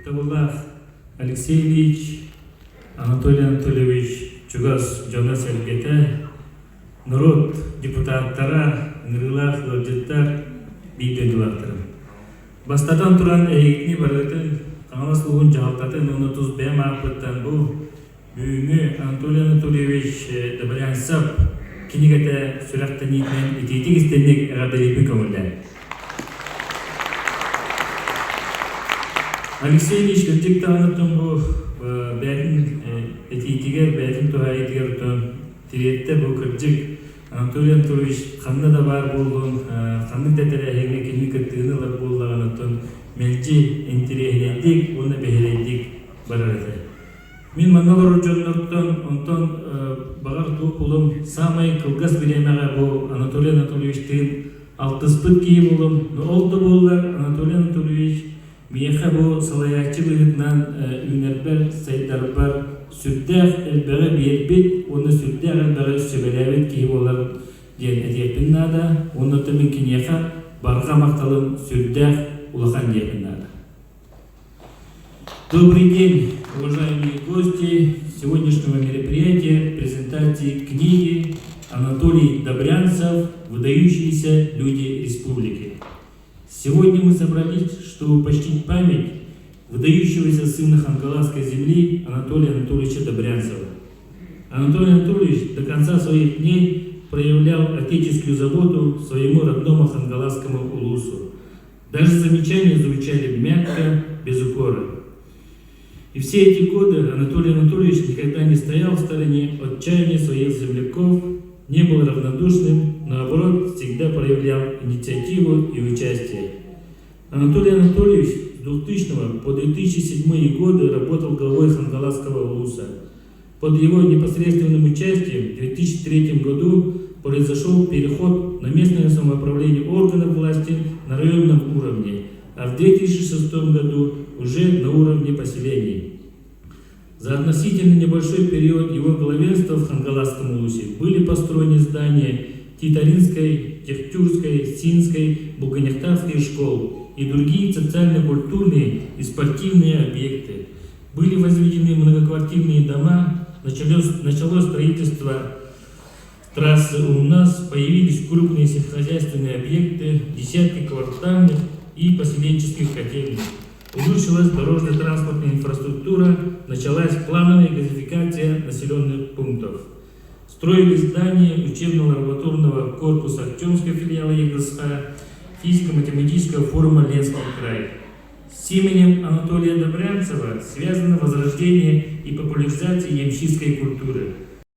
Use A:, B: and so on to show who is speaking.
A: Тавулах Алексей Ильич, Анатолий Анатольевич Чугас Джонас Эльгете, народ депутаттара, ыңрылах, лордеттар, бейдегілақтырым. Бастадан туран әйекіне баратын, қаңалас ұлғын жағалтатын, оны тұз бәм ақпыттан бұл, бүйіңі Анатолий Анатольевич Добрянцев, кенегеті сүрақтан етмен етейтік істенек әғабдалепін көңілді. Алексей Ильич Лютик тағыныптың бұл бәтін етейтігер, бәтін тұға етігер тұн тиретті бұл күрджік Анатолий Анатольевич қанды да бар болуын, қанды дәтірі әйге кені күттігіні лар болуғаны тұн мәлчі интерегенедік, оны бәхелейдік барар әді. Мен маңғалар ұчынлықтың, онтан бағар туып болым, самай қылғас білемеға бұл Анатолий Анатольевичтің алтыспыт кейі болым, олды болылар Анатолий Анатольевич мейеқа бұл салаячы бұғытнан үйнербер, сайдарбар, сүрдәқ әлбәғі бербет, оны сүрдәқ әлбәғі сөбеләвет кейі болар ден әдепін нада, оны түмін кенеқа барға мақталым сүрдәқ улақан депін нада. Добрый день, уважаемые гости сегодняшнего мероприятия, презентации книги Анатолий Добрянцев «Выдающиеся люди республики». Сегодня мы собрались, чтобы почтить память выдающегося сына хангаласской земли Анатолия Анатольевича Добрянцева. Анатолий Анатольевич до конца своих дней проявлял отеческую заботу своему родному хангаласскому улусу. Даже замечания звучали мягко, без укора. И все эти годы Анатолий Анатольевич никогда не стоял в стороне от чаяния своих земляков, не был равнодушным, наоборот, всегда проявлял инициативу и участие. Анатолий Анатольевич с 2000 по 2007 годы работал главой хангаласского улуса. Под его непосредственным участием в 2003 году произошел переход на местное самоуправление органов власти на районном уровне, а в 2006 году уже на уровне поселений. За относительно небольшой период его главенства в хангаласском улусе были построены здания Титаринской, Техтюрской, Синской, Буганехтарской школ и другие социально-культурные и спортивные объекты. Были возведены многоквартирные дома, началось строительство трассы у нас, появились крупные сельскохозяйственные объекты, десятки квартальных и поселенческих котельных. Улучшилась дорожно-транспортная инфраструктура, началась плановая газификация населенных пунктов. Строились здания учебно-лабораторного корпуса Актемской филиала ЕГСХ, физико-математического форума Ленского края. С именем Анатолия Добрянцева связано возрождение и популяризация ямщистской культуры.